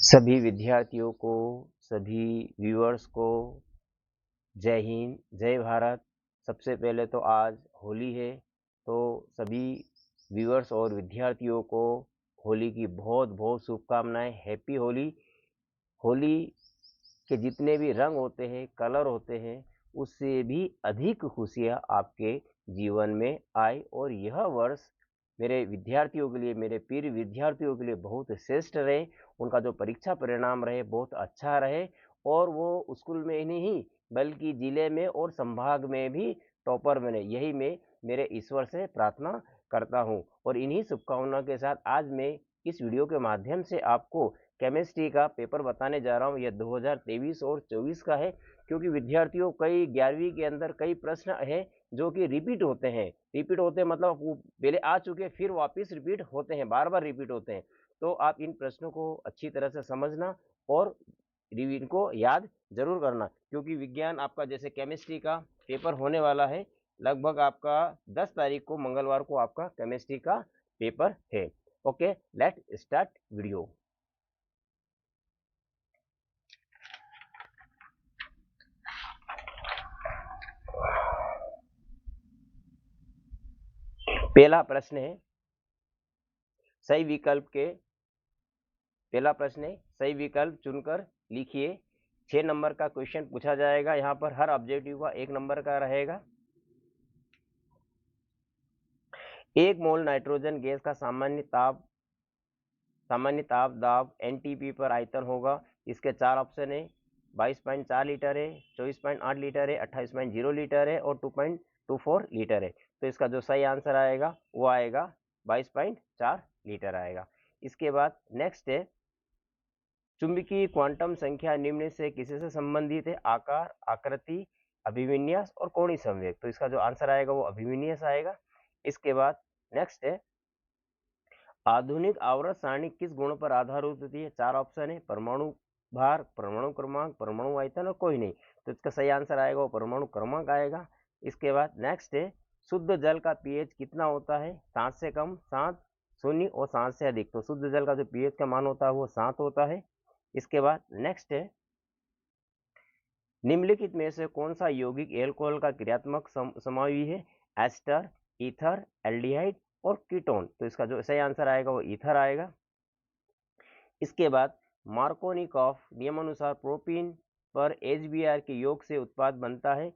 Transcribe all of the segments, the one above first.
सभी विद्यार्थियों को, सभी व्यूअर्स को जय हिंद, जय भारत। सबसे पहले तो आज होली है, तो सभी व्यूअर्स और विद्यार्थियों को होली की बहुत बहुत शुभकामनाएं। हैप्पी होली। होली के जितने भी रंग होते हैं, कलर होते हैं, उससे भी अधिक खुशियाँ आपके जीवन में आए और यह वर्ष मेरे विद्यार्थियों के लिए, मेरे प्रिय विद्यार्थियों के लिए बहुत श्रेष्ठ रहे। उनका जो परीक्षा परिणाम रहे बहुत अच्छा रहे और वो स्कूल में ही नहीं बल्कि जिले में और संभाग में भी टॉपर बने। यही मैं मेरे ईश्वर से प्रार्थना करता हूँ और इन्हीं शुभकामनाओं के साथ आज मैं इस वीडियो के माध्यम से आपको केमिस्ट्री का पेपर बताने जा रहा हूँ। यह 2023 और 24 का है, क्योंकि विद्यार्थियों कई 11वीं के अंदर कई प्रश्न हैं जो कि रिपीट होते हैं। रिपीट होते हैं मतलब वो पहले आ चुके फिर वापस रिपीट होते हैं, बार बार रिपीट होते हैं। तो आप इन प्रश्नों को अच्छी तरह से समझना और इनको याद जरूर करना, क्योंकि विज्ञान आपका जैसे केमिस्ट्री का पेपर होने वाला है। लगभग आपका 10 तारीख को मंगलवार को आपका केमिस्ट्री का पेपर है। Okay, let start video. पहला प्रश्न है सही विकल्प के पहला प्रश्न है सही विकल्प चुनकर लिखिए। 6 नंबर का क्वेश्चन पूछा जाएगा। यहाँ पर हर ऑब्जेक्टिव का 1 नंबर का रहेगा। 1 मोल नाइट्रोजन गैस का सामान्य ताप दाब एनटीपी पर आयतन होगा। इसके 4 ऑप्शन है। 22.4 लीटर है, 24.8 लीटर है, 28.0 लीटर है और 2.24 लीटर है। तो इसका जो सही आंसर आएगा वो आएगा 22.4 लीटर आएगा। इसके बाद नेक्स्ट है चुंबकीय क्वांटम संख्या निम्न से किससे संबंधित है? आकार, आकृति, अभिविन्यास और कोणीय संवेग। तो इसका जो आंसर आएगा वो अभिविन्यास आएगा। इसके बाद नेक्स्ट है आधुनिक आवर्त सारणी किस गुण पर आधारित होती है? 4 ऑप्शन है। परमाणु भार, परमाणु क्रमांक, परमाणु आयतन और कोई नहीं। तो इसका सही आंसर आएगा वो परमाणु क्रमांक आएगा। इसके बाद नेक्स्ट है शुद्ध जल का पीएच कितना होता है? 7 से कम, 7, 0 और 7 से अधिक। तो शुद्ध जल का जो पीएच का मान होता है वो 7 होता है। इसके बाद नेक्स्ट है निम्नलिखित में से कौन सा यौगिक एल्कोहल का क्रियात्मक समावी है? एस्टर, ईथर, एल्डिहाइड और कीटोन। तो इसका जो सही आंसर आएगा वो ईथर आएगा। इसके बाद मार्कोनिकॉफ नियमानुसार प्रोपीन पर HBr के योग से उत्पाद बनता है।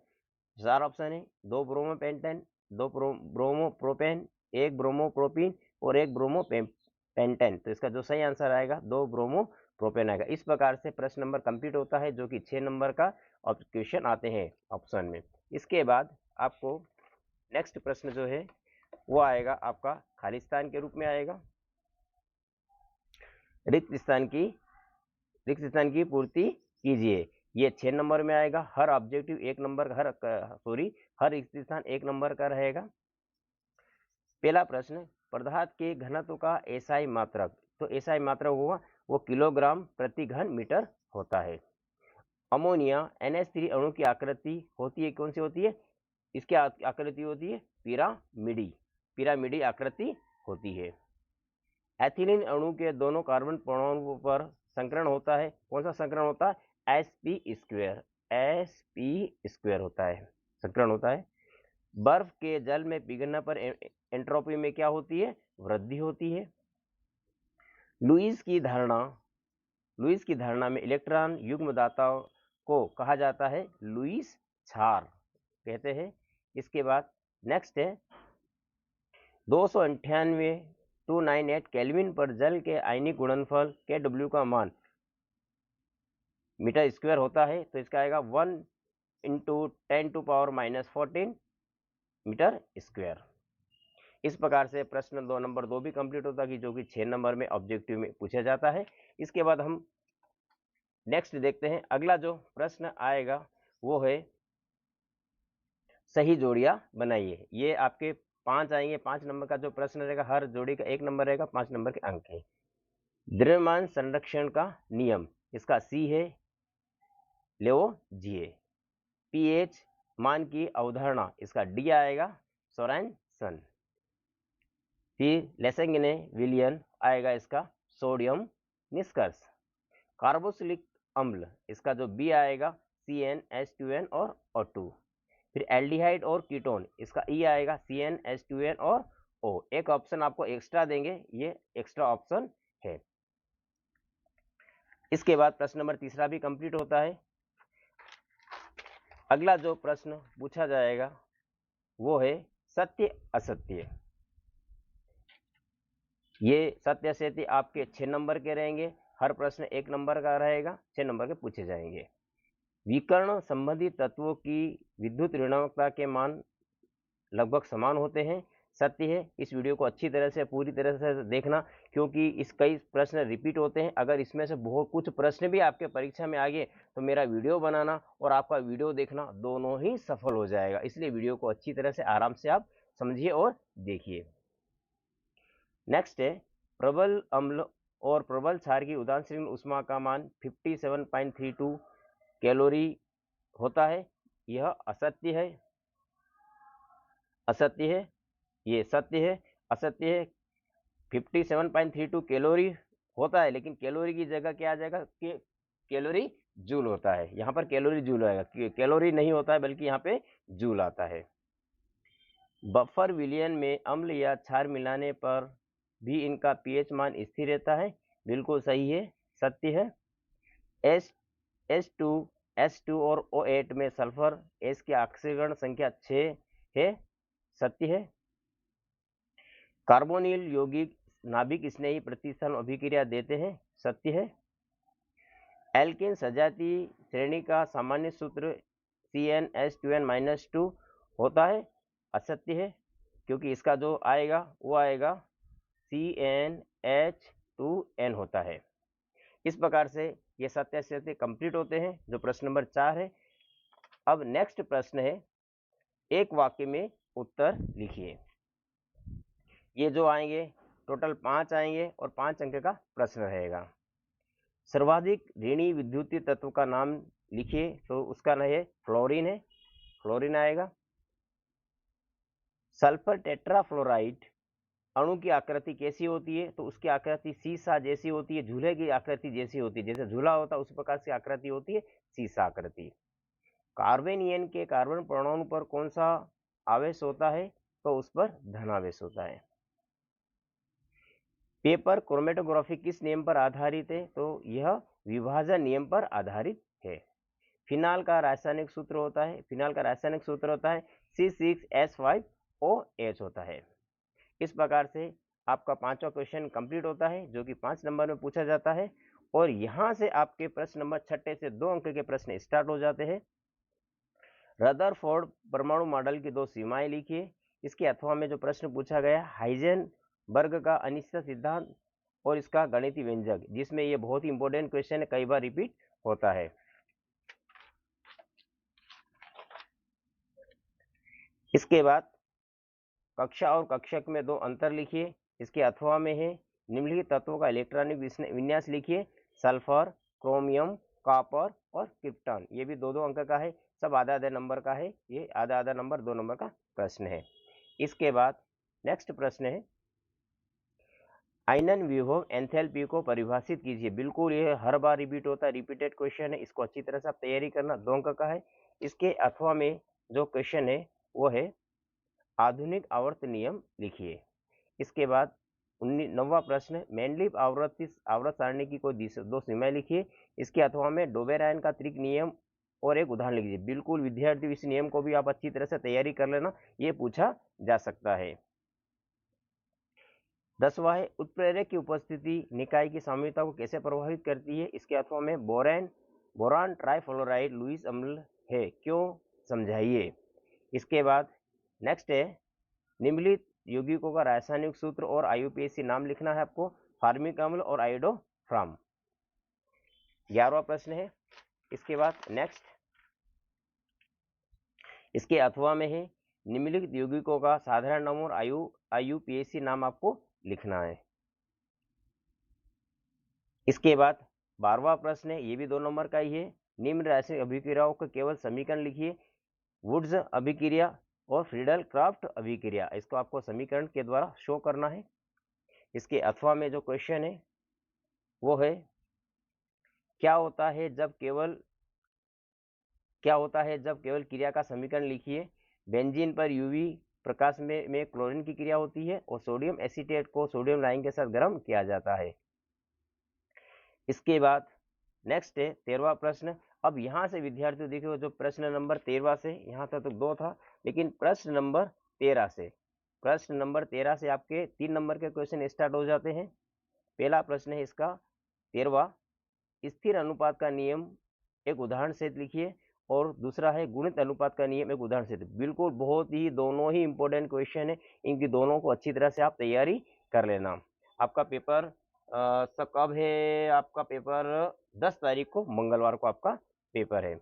4 ऑप्शन है। 2 ब्रोमोपेंटेन, 2 ब्रोमोप्रोपेन, 1 ब्रोमोप्रोपीन और 1 ब्रोमोपेंटेन। तो इसका जो सही आंसर आएगा 2 ब्रोमोप्रोपेन आएगा। इस प्रकार से प्रश्न नंबर कंप्लीट होता है, जो कि 6 नंबर का क्वेश्चन आते हैं ऑप्शन में। इसके बाद आपको नेक्स्ट प्रश्न जो है वो आएगा आपका खालिस्तान के रूप में आएगा। रिक्त स्थान की पूर्ति कीजिए। ये 6 नंबर में आएगा। हर ऑब्जेक्टिव 1 नंबर का, हर रिक्त स्थान 1 नंबर का रहेगा। पहला प्रश्न पदार्थ के घनत्व का एसआई मात्रक। तो एसआई मात्रक होगा वो किलोग्राम प्रति घन मीटर होता है। अमोनिया NH3 अणु की आकृति होती है, कौन सी होती है? इसकी आकृति होती है पिरामिडी आकृति होती है। एथिलीन अणु के दोनों कार्बन परमाणुओं पर संकरण होता है, कौन सा संकरण होता है? sp² होता है, संकरण होता है। बर्फ के जल में पिघलने पर एंट्रोपी में क्या होती है? वृद्धि होती है। लुईस की धारणा में इलेक्ट्रॉन युग्मदाता को कहा जाता है लुईस क्षार कहते हैं। इसके बाद नेक्स्ट है 298 केल्विन पर जल के आयनिक गुणनफल Kw का मान मीटर स्क्वायर होता है। तो इसका आएगा 1 × 10⁻⁻14 मीटर स्क्वायर। इस प्रकार से प्रश्न नंबर 2 भी कंप्लीट होता है, जो कि 6 नंबर में ऑब्जेक्टिव में पूछा जाता है। इसके बाद हम नेक्स्ट देखते हैं। अगला जो प्रश्न आएगा वो है सही जोड़ियां बनाइए। ये आपके 5 आएंगे। 5 नंबर का जो प्रश्न रहेगा हर जोड़ी का 1 नंबर रहेगा, 5 नंबर के अंक है। द्रव्यमान संरक्षण का नियम, इसका C है लेओजीए। पीएच मान की अवधारणा, इसका D आएगा सोरेनसन। फिर लेसेंगने विलियन आएगा इसका सोडियम निष्कर्ष। कार्बोक्सिलिक अम्ल, इसका जो बी आएगा CnH2n और O2। फिर एल्डिहाइड और कीटोन, इसका ई आएगा CnH2n और O। एक ऑप्शन आपको एक्स्ट्रा देंगे, ये एक्स्ट्रा ऑप्शन है। इसके बाद प्रश्न नंबर तीसरा भी कंप्लीट होता है। अगला जो प्रश्न पूछा जाएगा वो है सत्य असत्य। ये सत्य असत्य आपके 6 नंबर के रहेंगे, हर प्रश्न 1 नंबर का रहेगा, 6 नंबर के पूछे जाएंगे। विकर्ण संबंधी तत्वों की विद्युत ऋणात्मकता के मान लगभग समान होते हैं, सत्य है। इस वीडियो को अच्छी तरह से पूरी तरह से देखना, क्योंकि इस कई प्रश्न रिपीट होते हैं। अगर इसमें से बहुत कुछ प्रश्न भी आपके परीक्षा में आ गए तो मेरा वीडियो बनाना और आपका वीडियो देखना दोनों ही सफल हो जाएगा। इसलिए वीडियो को अच्छी तरह से आराम से आप समझिए और देखिए। नेक्स्ट है प्रबल अम्ल और प्रबल क्षार की उदासीन ऊष्मा का मान 57.32 कैलोरी होता है। यह असत्य है, असत्य है, ये सत्य है, असत्य है। 57.32 कैलोरी होता है, लेकिन कैलोरी की जगह क्या आ जाएगा कि कैलोरी जूल होता है। यहाँ पर कैलोरी जूल आएगा, कैलोरी नहीं होता है बल्कि यहाँ पे जूल आता है। बफर विलयन में अम्ल या क्षार मिलाने पर भी इनका पीएच मान स्थिर रहता है। बिल्कुल सही है, सत्य है। H2 और O8 में सल्फर H की ऑक्सीकरण संख्या 6 है, सत्य है। कार्बोनिल यौगिक नाभिक स्नेही प्रतिस्थान अभिक्रिया देते हैं, सत्य है। एल्केन सजातीय श्रेणी का सामान्य सूत्र CnH2n-2 होता है, असत्य है, क्योंकि इसका जो आएगा वो आएगा CnH2n होता है। इस प्रकार से ये सत्य असत्य कंप्लीट होते हैं, जो प्रश्न नंबर 4 है। अब नेक्स्ट प्रश्न है, एक वाक्य में उत्तर लिखिए। ये जो आएंगे टोटल 5 आएंगे और 5 अंक का प्रश्न रहेगा। सर्वाधिक ऋणी विद्युतीय तत्व का नाम लिखिए, तो उसका नाम है फ्लोरीन है, फ्लोरीन आएगा। सल्फर टेट्राफ्लोराइड अणु की आकृति कैसी होती है, तो उसकी आकृति सीसा जैसी होती है, झूले की आकृति जैसी होती है, जैसे झूला होता है उस प्रकार से आकृति होती है, सीसा आकृति। कार्बेनियन के कार्बन परमाणु पर कौन सा आवेश होता है, तो उस पर धनावेश होता है। पेपर क्रोमेटोग्राफी किस नियम पर आधारित है, तो यह विभाजन नियम पर आधारित है। फिनाल का रासायनिक सूत्र होता है, फिनाल का रासायनिक सूत्र होता है C6H5OH होता है। इस प्रकार से आपका 5वां क्वेश्चन कंप्लीट होता है, जो कि 5 नंबर में पूछा जाता है। और यहां से आपके प्रश्न नंबर 6 से 2 अंक के प्रश्न स्टार्ट हो जाते हैं। रदरफोर्ड परमाणु मॉडल की 2 सीमाएं लिखिए। इसके अथवा में जो प्रश्न पूछा गया हाइजेनबर्ग का अनिश्चित सिद्धांत और इसका गणितीय व्यंजक, जिसमें ये बहुत ही इंपॉर्टेंट क्वेश्चन है, कई बार रिपीट होता है। इसके बाद कक्षा और कक्षक में 2 अंतर लिखिए। इसके अथवा में है निम्नलिखित तत्वों का इलेक्ट्रॉनिक विन्यास लिखिए, सल्फर, क्रोमियम, कॉपर और क्रिप्टॉन। ये भी 2-2 अंक का है, सब आधा आधा नंबर का है, ये आधा आधा नंबर 2 नंबर का प्रश्न है। इसके बाद नेक्स्ट प्रश्न है आयनन विभव एंथैल्पी को परिभाषित कीजिए। बिल्कुल ये हर बार रिपीट होता है, रिपीटेड क्वेश्चन है, इसको अच्छी तरह से आप तैयारी करना, 2 अंक का है। इसके अथवा में जो क्वेश्चन है वो है आधुनिक आवर्त नियम लिखिए। इसके बाद 9वां प्रश्न मेंडलीव आवर्त सारणी की कोई 2 सीमाएं लिखिए। इसके अथवा में डोबेरायन का त्रिक नियम और एक उदाहरण लिखिए। बिल्कुल विद्यार्थी इस नियम को भी आप अच्छी तरह से तैयारी कर लेना, ये पूछा जा सकता है। 10वां है उत्प्रेरक की उपस्थिति निकाय की साम्यता को कैसे प्रभावित करती है। इसके अथवा में बोरान ट्राइफ्लोराइड लुईस अम्ल है, क्यों, समझाइए। इसके बाद नेक्स्ट है निम्नलिखित यौगिकों का रासायनिक सूत्र और IUPAC नाम लिखना है आपको, फार्मिक अम्ल और आयोडोफ्राम। 11वां प्रश्न है। इसके बाद नेक्स्ट इसके अथवा में है निम्नलिखित यौगिकों का साधारण नाम और IUPAC नाम आपको लिखना है। इसके बाद 12वां प्रश्न है, ये भी 2 नंबर का ही है, निम्न रासायनिक अभिक्रियाओं का केवल समीकरण लिखिए। वुड्स अभिक्रिया और फ्रीडल क्राफ्ट अभिक्रिया, इसको आपको समीकरण के द्वारा शो करना है। इसके अथवा में जो क्वेश्चन है वो है क्या होता है जब केवल क्रिया का समीकरण लिखिए। बेंजीन पर यूवी प्रकाश में क्लोरीन की क्रिया होती है और सोडियम एसीटेट को सोडियम लाइन के साथ गर्म किया जाता है। इसके बाद नेक्स्ट है 13वां प्रश्न। अब यहाँ से विद्यार्थियों देखो, जो प्रश्न नंबर 13 से यहाँ तक तो 2 था, लेकिन प्रश्न नंबर 13 से आपके 3 नंबर के क्वेश्चन स्टार्ट हो जाते हैं। पहला प्रश्न है इसका 13वां, स्थिर अनुपात का नियम एक उदाहरण से लिखिए, और दूसरा है गुणित अनुपात का नियम एक उदाहरण से। बिल्कुल बहुत ही दोनों ही इंपॉर्टेंट क्वेश्चन है, इनकी दोनों को अच्छी तरह से आप तैयारी कर लेना। आपका पेपर कब है? आपका पेपर 10 तारीख को, मंगलवार को आपका पेपर है।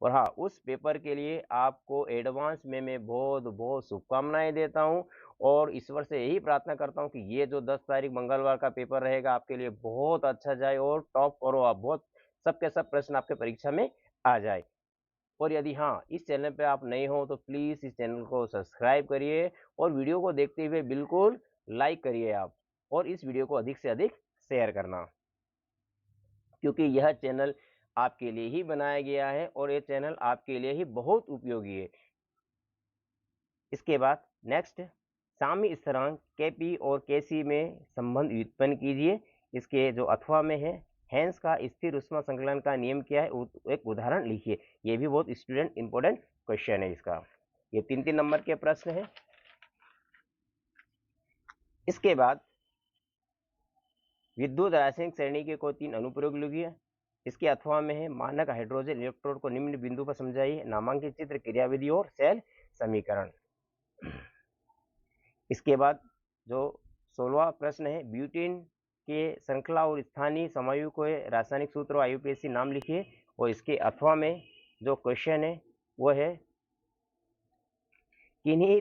और हाँ, उस पेपर के लिए आपको एडवांस में मैं बहुत बहुत शुभकामनाएं देता हूं, और ईश्वर से यही प्रार्थना करता हूं कि ये जो 10 तारीख मंगलवार का पेपर रहेगा आपके लिए बहुत अच्छा जाए और टॉप करो आप, बहुत सबके सब प्रश्न आपके परीक्षा में आ जाए। और यदि हाँ, इस चैनल पे आप नए हो तो प्लीज इस चैनल को सब्सक्राइब करिए, और वीडियो को देखते हुए बिल्कुल लाइक करिए आप, और इस वीडियो को अधिक से अधिक शेयर करना, क्योंकि यह चैनल आपके लिए ही बनाया गया है और ये चैनल आपके लिए ही बहुत उपयोगी है। इसके बाद नेक्स्ट, साम्य स्थिरांक Kp और Kc में संबंध व्युत्पन्न कीजिए। इसके जो अथवा में है, हेंस का स्थिर ऊष्मा संकलन का नियम क्या है, एक उदाहरण लिखिए। ये भी बहुत स्टूडेंट इंपॉर्टेंट क्वेश्चन है इसका। ये 3-3 नंबर के प्रश्न है। इसके बाद विद्युत रासायनिक श्रेणी के कोई 3 अनुप्रयोग लिखिए। इसके अथवा में है, मानक हाइड्रोजन इलेक्ट्रोड को निम्न बिंदु पर समझाइए, नामांकित चित्र, क्रियाविधि और सेल समीकरण। इसके बाद जो 16वां प्रश्न है, ब्यूटेन के श्रृंखला और स्थानीय समवायु को रासायनिक सूत्र और IUPAC नाम लिखिए। और इसके अथवा में जो क्वेश्चन है वो है, किन्हीं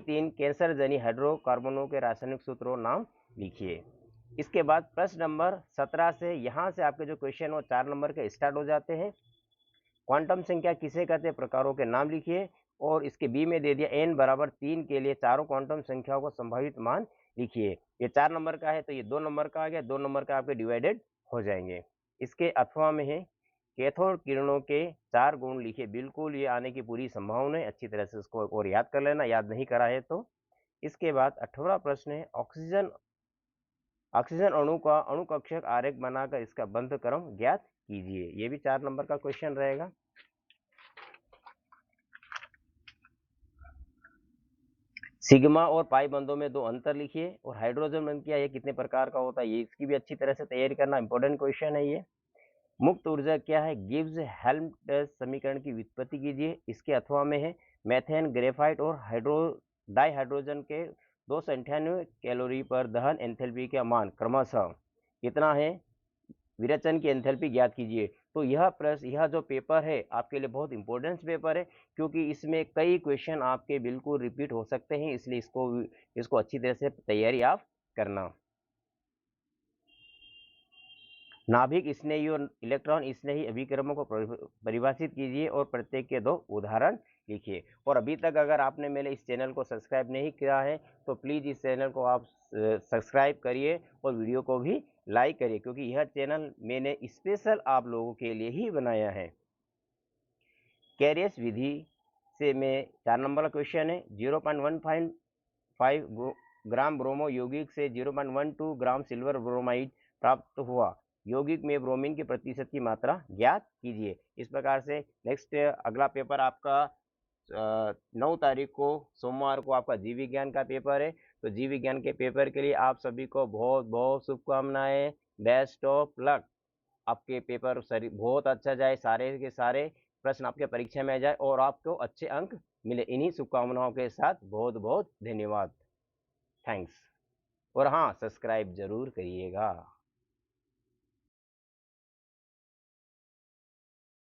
तीन कैंसर जनी हाइड्रोकार्बनों के रासायनिक सूत्रों नाम लिखिए। इसके बाद प्रश्न नंबर 17 से यहाँ से आपके जो क्वेश्चन वो 4 नंबर के स्टार्ट हो जाते हैं। क्वांटम संख्या किसे कहते हैं, प्रकारों के नाम लिखिए। और इसके बी में दे दिया n बराबर 3 के लिए चारों क्वांटम संख्याओं को संभावित मान लिखिए। ये 4 नंबर का है तो ये 2 नंबर का आ गया, 2 नंबर का आपके डिवाइडेड हो जाएंगे। इसके अथवा में है, कैथोड किरणों के 4 गुण लिखिए। बिल्कुल ये आने की पूरी संभावना है, अच्छी तरह से इसको और याद कर लेना, याद नहीं करा है तो। इसके बाद 18वां प्रश्न है, ऑक्सीजन अणु का अणु कक्षक आरेख बनाकर इसका बंध क्रम ज्ञात कीजिए। ये भी 4 नंबर का क्वेश्चन रहेगा। सिग्मा और पाई बंधों में 2 अंतर लिखिए, और हाइड्रोजन बंध क्या है, कितने प्रकार का होता है, ये इसकी भी अच्छी तरह से तैयारी करना, इंपॉर्टेंट क्वेश्चन है ये। मुक्त ऊर्जा क्या है, गिब्स हेल्महोल्ट्ज समीकरण की व्युत्पत्ति कीजिए। इसके अथवा में है, मेथेन, ग्रेफाइट और डाइहाइड्रोजन के 298 कैलोरी पर दहन एंथैल्पी का मान क्रमशः कितना है, विरेचन की एंथैल्पी ज्ञात कीजिए। तो यह जो पेपर है आपके लिए बहुत इंपॉर्टेंट पेपर है, क्योंकि इसमें कई क्वेश्चन आपके बिल्कुल रिपीट हो सकते हैं, इसलिए इसको अच्छी तरह से तैयारी आप करना। नाभिक स्नेही और इलेक्ट्रॉन स्नेही अभिक्रमों को परिभाषित कीजिए और प्रत्येक के 2 उदाहरण लिखिए। और अभी तक अगर आपने मेरे इस चैनल को सब्सक्राइब नहीं किया है तो प्लीज़ इस चैनल को आप सब्सक्राइब करिए और वीडियो को भी लाइक करिए, क्योंकि यह चैनल मैंने स्पेशल आप लोगों के लिए ही बनाया है। कैरियस विधि से में 4 नंबर का क्वेश्चन है, 0.15 ग्राम ब्रोमो यौगिक से 0.12 ग्राम सिल्वर ब्रोमाइड प्राप्त हुआ, यौगिक में ब्रोमीन के प्रतिशत की मात्रा ज्ञात कीजिए। इस प्रकार से नेक्स्ट अगला पेपर आपका 9 तारीख को सोमवार को आपका जीव विज्ञान का पेपर है। तो जीव विज्ञान के पेपर के लिए आप सभी को बहुत बहुत शुभकामनाएं, बेस्ट ऑफ लक। आपके पेपर बहुत अच्छा जाए, सारे के सारे प्रश्न आपके परीक्षा में आ जाए और आपको अच्छे अंक मिले। इन्हीं शुभकामनाओं के साथ बहुत बहुत धन्यवाद, थैंक्स। और हाँ, सब्सक्राइब जरूर करिएगा।